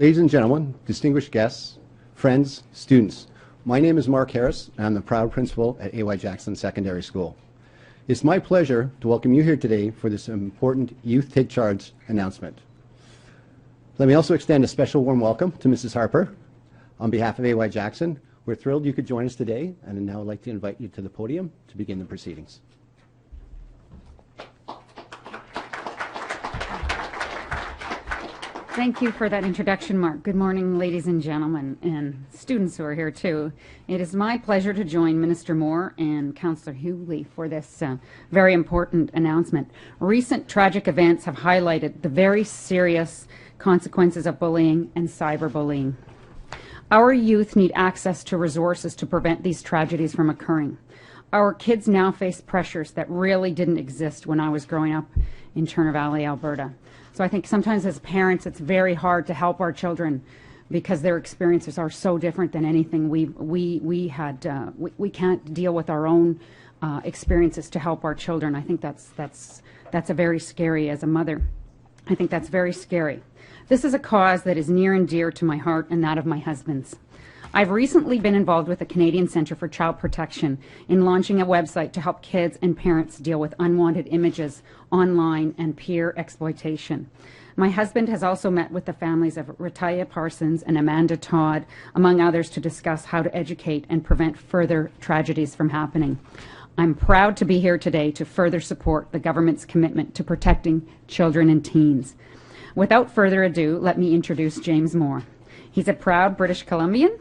Ladies and gentlemen, distinguished guests, friends, students, my name is Mark Harris, and I'm the proud principal at A.Y. Jackson Secondary School. It's my pleasure to welcome you here today for this important Youth Take Charge announcement. Let me also extend a special warm welcome to Mrs. Harper. On behalf of A.Y. Jackson, we're thrilled you could join us today, and now I'd like to invite you to the podium to begin the proceedings. Thank you for that introduction, Mark. Good morning, ladies and gentlemen, and students who are here too. It is my pleasure to join Minister Moore and Councillor Hubley for this very important announcement. Recent tragic events have highlighted the very serious consequences of bullying and cyberbullying. Our youth need access to resources to prevent these tragedies from occurring. Our kids now face pressures that really didn't exist when I was growing up in Turner Valley, Alberta. So I think sometimes as parents it's very hard to help our children because their experiences are so different than anything we had. We can't deal with our own experiences to help our children. I think that's a very scary as a mother. I think that's very scary. This is a cause that is near and dear to my heart and that of my husband's. I've recently been involved with the Canadian Centre for Child Protection in launching a website to help kids and parents deal with unwanted images online and peer exploitation. My husband has also met with the families of Ritalia Parsons and Amanda Todd, among others, to discuss how to educate and prevent further tragedies from happening. I'm proud to be here today to further support the government's commitment to protecting children and teens. Without further ado, let me introduce James Moore. He's a proud British Columbian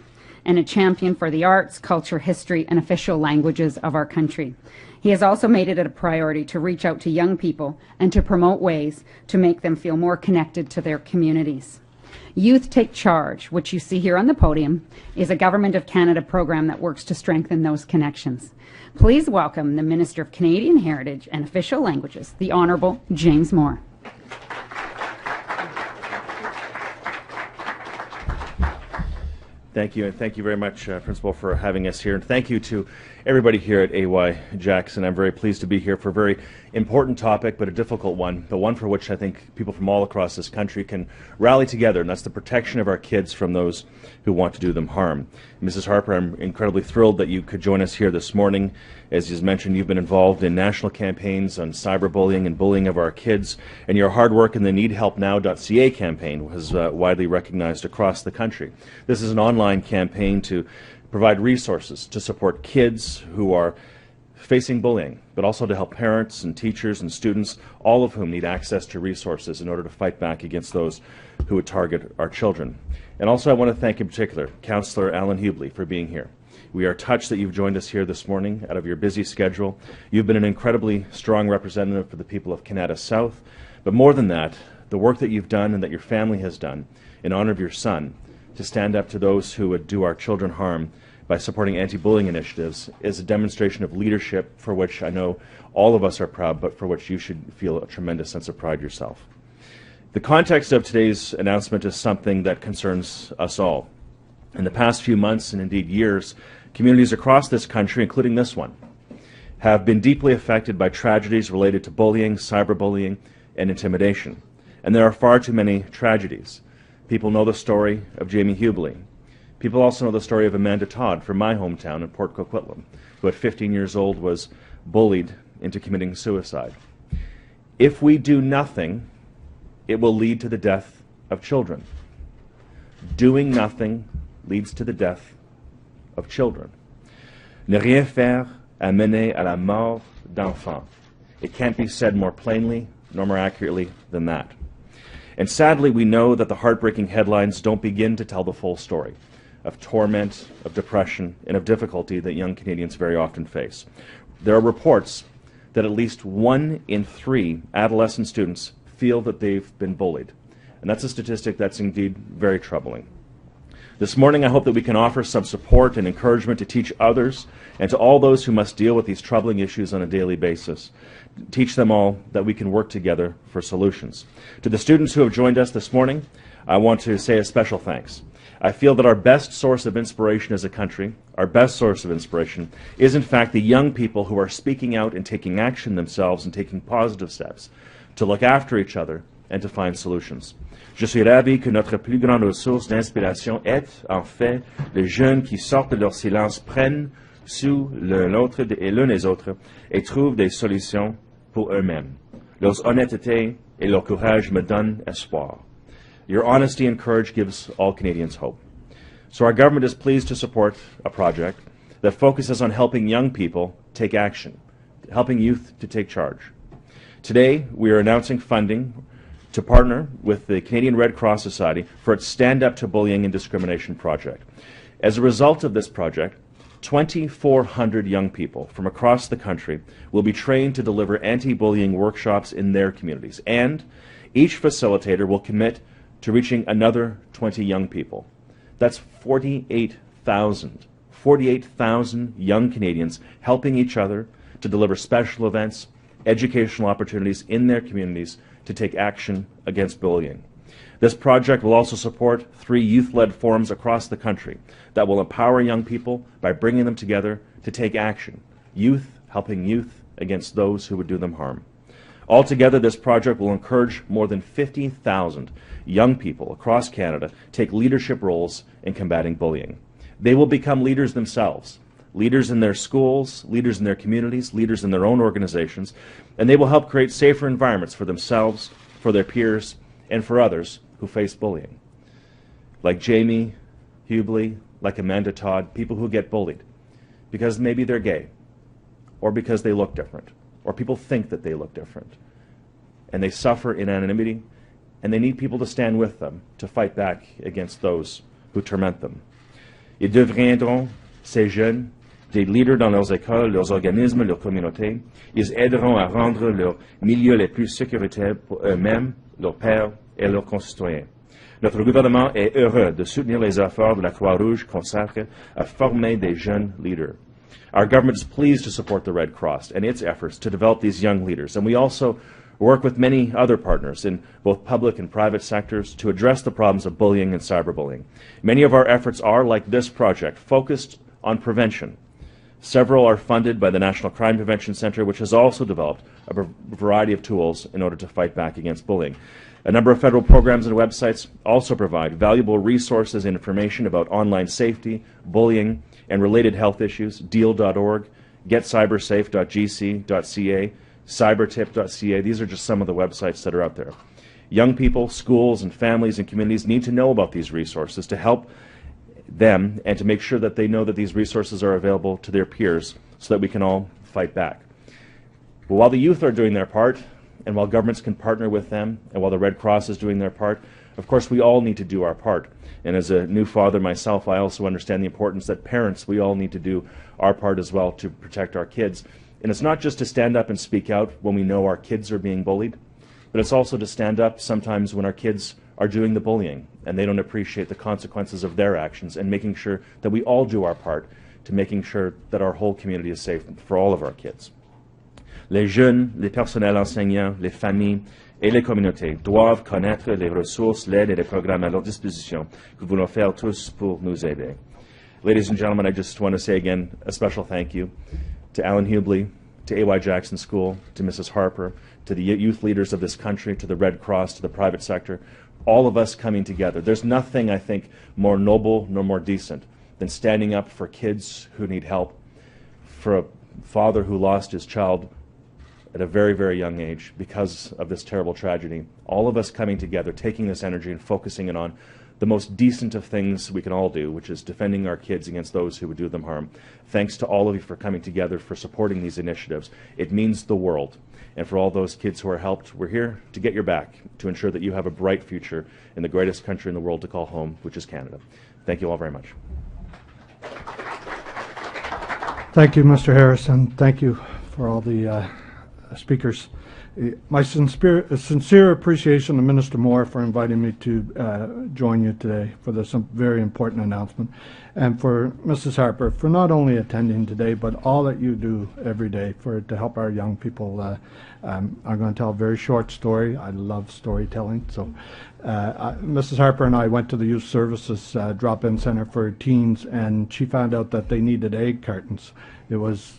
and a champion for the arts, culture, history, and official languages of our country. He has also made it a priority to reach out to young people and to promote ways to make them feel more connected to their communities. Youth Take Charge, which you see here on the podium, is a Government of Canada program that works to strengthen those connections. Please welcome the Minister of Canadian Heritage and Official Languages, the Honourable James Moore. Thank you, and thank you very much, Principal, for having us here. And thank you to everybody here at A.Y. Jackson. I'm very pleased to be here for a very important topic, but a difficult one, but one for which I think people from all across this country can rally together, and that's the protection of our kids from those who want to do them harm. Mrs. Harper, I'm incredibly thrilled that you could join us here this morning. As you mentioned, you've been involved in national campaigns on cyberbullying and bullying of our kids, and your hard work in the needhelpnow.ca campaign was widely recognized across the country. This is an online campaign to provide resources to support kids who are facing bullying, but also to help parents and teachers and students, all of whom need access to resources in order to fight back against those who would target our children. And also I want to thank in particular Councillor Allan Hubley for being here. We are touched that you've joined us here this morning out of your busy schedule. You've been an incredibly strong representative for the people of Kanata South, but more than that, the work that you've done and that your family has done in honor of your son to stand up to those who would do our children harm by supporting anti-bullying initiatives is a demonstration of leadership for which I know all of us are proud, but for which you should feel a tremendous sense of pride yourself. The context of today's announcement is something that concerns us all. In the past few months, and indeed years, communities across this country, including this one, have been deeply affected by tragedies related to bullying, cyberbullying, and intimidation. And there are far too many tragedies. People know the story of Jamie Hubley. People also know the story of Amanda Todd from my hometown in Port Coquitlam, who at 15 years old was bullied into committing suicide. If we do nothing, it will lead to the death of children. Doing nothing leads to the death of children. Ne rien faire a mener à la mort d'enfants. It can't be said more plainly nor more accurately than that. And sadly, we know that the heartbreaking headlines don't begin to tell the full story of torment, of depression, and of difficulty that young Canadians very often face. There are reports that at least 1 in 3 adolescent students feel that they've been bullied. And that's a statistic that's indeed very troubling. This morning, I hope that we can offer some support and encouragement to teach others and to all those who must deal with these troubling issues on a daily basis. Teach them all that we can work together for solutions. To the students who have joined us this morning, I want to say a special thanks. I feel that our best source of inspiration as a country, our best source of inspiration, is in fact the young people who are speaking out and taking action themselves and taking positive steps to look after each other and to find solutions. Je suis ravi que notre plus grande ressource d'inspiration est, en fait, les jeunes qui sortent de leur silence, prennent sous l'autre et l'un des autres et trouvent des solutions pour eux-mêmes. Leur honnêteté et leur courage me donnent espoir. Your honesty and courage gives all Canadians hope. So our government is pleased to support a project that focuses on helping young people take action, helping youth to take charge. Today, we are announcing funding to partner with the Canadian Red Cross Society for its Stand Up to Bullying and Discrimination project. As a result of this project, 2,400 young people from across the country will be trained to deliver anti-bullying workshops in their communities, and each facilitator will commit to reaching another 20 young people. That's 48,000 young Canadians helping each other to deliver special events, educational opportunities in their communities to take action against bullying. This project will also support 3 youth-led forums across the country that will empower young people by bringing them together to take action. Youth helping youth against those who would do them harm. Altogether, this project will encourage more than 50,000 young people across Canada take leadership roles in combating bullying. They will become leaders themselves, leaders in their schools, leaders in their communities, leaders in their own organizations, and they will help create safer environments for themselves, for their peers, and for others who face bullying. Like Jamie, Hubley, like Amanda Todd, people who get bullied because maybe they're gay, or because they look different, or people think that they look different, and they suffer in anonymity, and they need people to stand with them to fight back against those who torment them. Ils deviendront, ces jeunes, des leaders dans leurs écoles, leurs organismes, leurs communautés. Ils aideront à rendre leurs milieux les plus sécuritaires pour eux-mêmes, leurs pairs et leurs concitoyens. Notre gouvernement est heureux de soutenir les efforts de la Croix-Rouge consacrés à former des jeunes leaders. Our government is pleased to support the Red Cross and its efforts to develop these young leaders, and we also work with many other partners in both public and private sectors to address the problems of bullying and cyberbullying. Many of our efforts are, like this project, focused on prevention. Several are funded by the National Crime Prevention Centre, which has also developed a variety of tools in order to fight back against bullying. A number of federal programs and websites also provide valuable resources and information about online safety, bullying, and related health issues. Deal.org, getcybersafe.gc.ca, cybertip.ca. These are just some of the websites that are out there. Young people, schools, and families and communities need to know about these resources to help them and to make sure that they know that these resources are available to their peers so that we can all fight back. But while the youth are doing their part, and while governments can partner with them, and while the Red Cross is doing their part, of course we all need to do our part. And as a new father myself, I also understand the importance that parents, we all need to do our part as well to protect our kids. And it's not just to stand up and speak out when we know our kids are being bullied, but it's also to stand up sometimes when our kids are doing the bullying and they don't appreciate the consequences of their actions, and making sure that we all do our part to making sure that our whole community is safe for all of our kids. Les jeunes, les personnels enseignants, les familles et les communautés doivent connaître les ressources, l'aide et les programmes à leur disposition que voulons faire tous pour nous aider. Ladies and gentlemen, I just want to say again a special thank you to Allan Hubley, to A.Y. Jackson School, to Mrs. Harper, to the youth leaders of this country, to the Red Cross, to the private sector, all of us coming together. There's nothing, I think, more noble nor more decent than standing up for kids who need help, for a father who lost his child at a very, very young age because of this terrible tragedy. All of us coming together, taking this energy and focusing it on the most decent of things we can all do, which is defending our kids against those who would do them harm. Thanks to all of you for coming together, for supporting these initiatives. It means the world. And for all those kids who are helped, we're here to get your back, to ensure that you have a bright future in the greatest country in the world to call home, which is Canada. Thank you all very much. Thank you, Mr. Harris, and thank you for all the speakers. My sincere appreciation to Minister Moore for inviting me to join you today for this very important announcement, and for Mrs. Harper for not only attending today, but all that you do every day to help our young people. I'm going to tell a very short story. I love storytelling. So Mrs. Harper and I went to the Youth Services drop-in center for teens, and she found out that they needed egg cartons. It was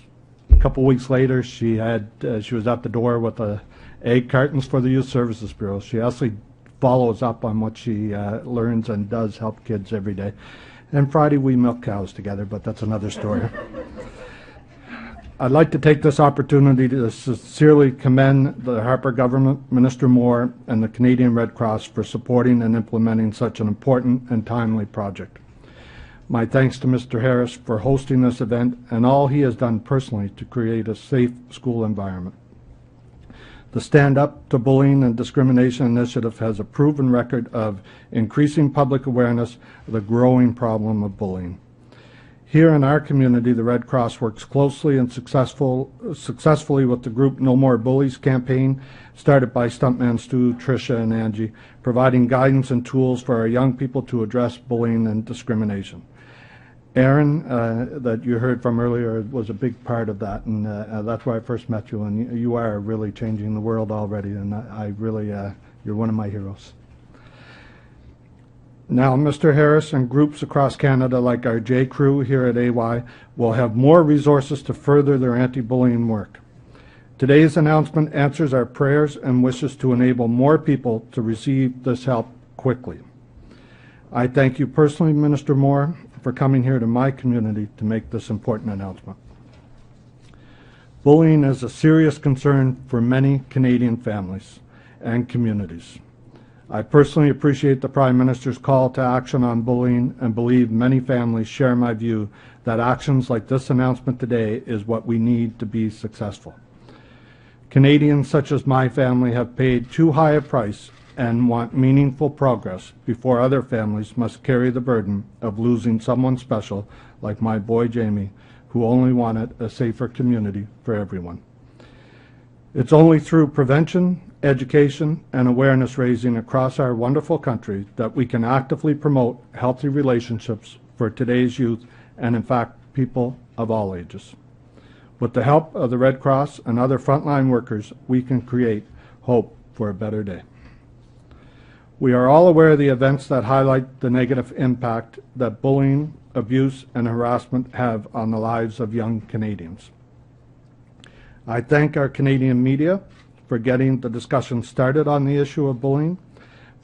a couple weeks later, she was at the door with a egg cartons for the Youth Services Bureau. She actually follows up on what she learns and does help kids every day. And Friday we milk cows together, but that's another story. I'd like to take this opportunity to sincerely commend the Harper government, Minister Moore, and the Canadian Red Cross for supporting and implementing such an important and timely project. My thanks to Mr. Harris for hosting this event and all he has done personally to create a safe school environment. The Stand Up to Bullying and Discrimination initiative has a proven record of increasing public awareness of the growing problem of bullying. Here in our community, the Red Cross works closely and successfully with the group No More Bullies campaign, started by Stuntman Stu, Tricia, and Angie, providing guidance and tools for our young people to address bullying and discrimination. Aaron, that you heard from earlier, was a big part of that, and that's where I first met you, and you are really changing the world already, and I really, you're one of my heroes. Now, Mr. Harris and groups across Canada, like our J Crew here at AY, will have more resources to further their anti-bullying work. Today's announcement answers our prayers and wishes to enable more people to receive this help quickly. I thank you personally, Minister Moore, for coming here to my community to make this important announcement. Bullying is a serious concern for many Canadian families and communities. I personally appreciate the Prime Minister's call to action on bullying and believe many families share my view that actions like this announcement today is what we need to be successful. Canadians such as my family have paid too high a price and want meaningful progress before other families must carry the burden of losing someone special like my boy Jamie, who only wanted a safer community for everyone. It's only through prevention, education, and awareness raising across our wonderful country that we can actively promote healthy relationships for today's youth and, in fact, people of all ages. With the help of the Red Cross and other frontline workers, we can create hope for a better day. We are all aware of the events that highlight the negative impact that bullying, abuse, and harassment have on the lives of young Canadians. I thank our Canadian media for getting the discussion started on the issue of bullying,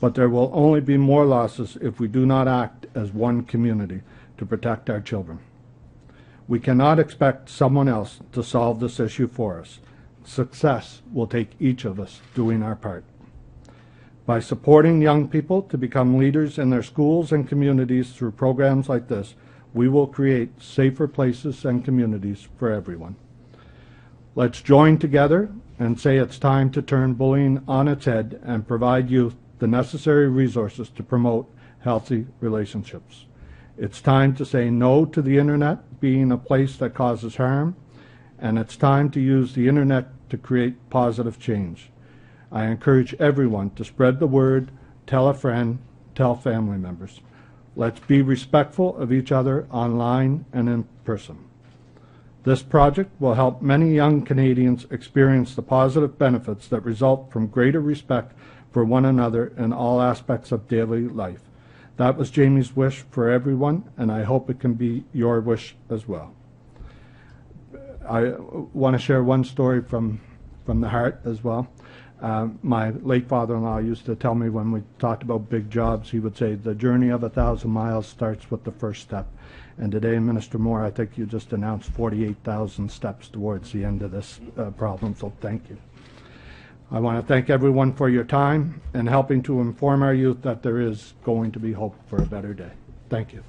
but there will only be more losses if we do not act as one community to protect our children. We cannot expect someone else to solve this issue for us. Success will take each of us doing our part. By supporting young people to become leaders in their schools and communities through programs like this, we will create safer places and communities for everyone. Let's join together and say it's time to turn bullying on its head and provide youth the necessary resources to promote healthy relationships. It's time to say no to the internet being a place that causes harm, and it's time to use the internet to create positive change. I encourage everyone to spread the word, tell a friend, tell family members. Let's be respectful of each other online and in person. This project will help many young Canadians experience the positive benefits that result from greater respect for one another in all aspects of daily life. That was Jamie's wish for everyone, and I hope it can be your wish as well. I want to share one story from the heart as well. My late father-in-law used to tell me when we talked about big jobs, he would say, the journey of 1,000 miles starts with the first step. And today, Minister Moore, I think you just announced 48,000 steps towards the end of this problem, so thank you. I want to thank everyone for your time and helping to inform our youth that there is going to be hope for a better day. Thank you.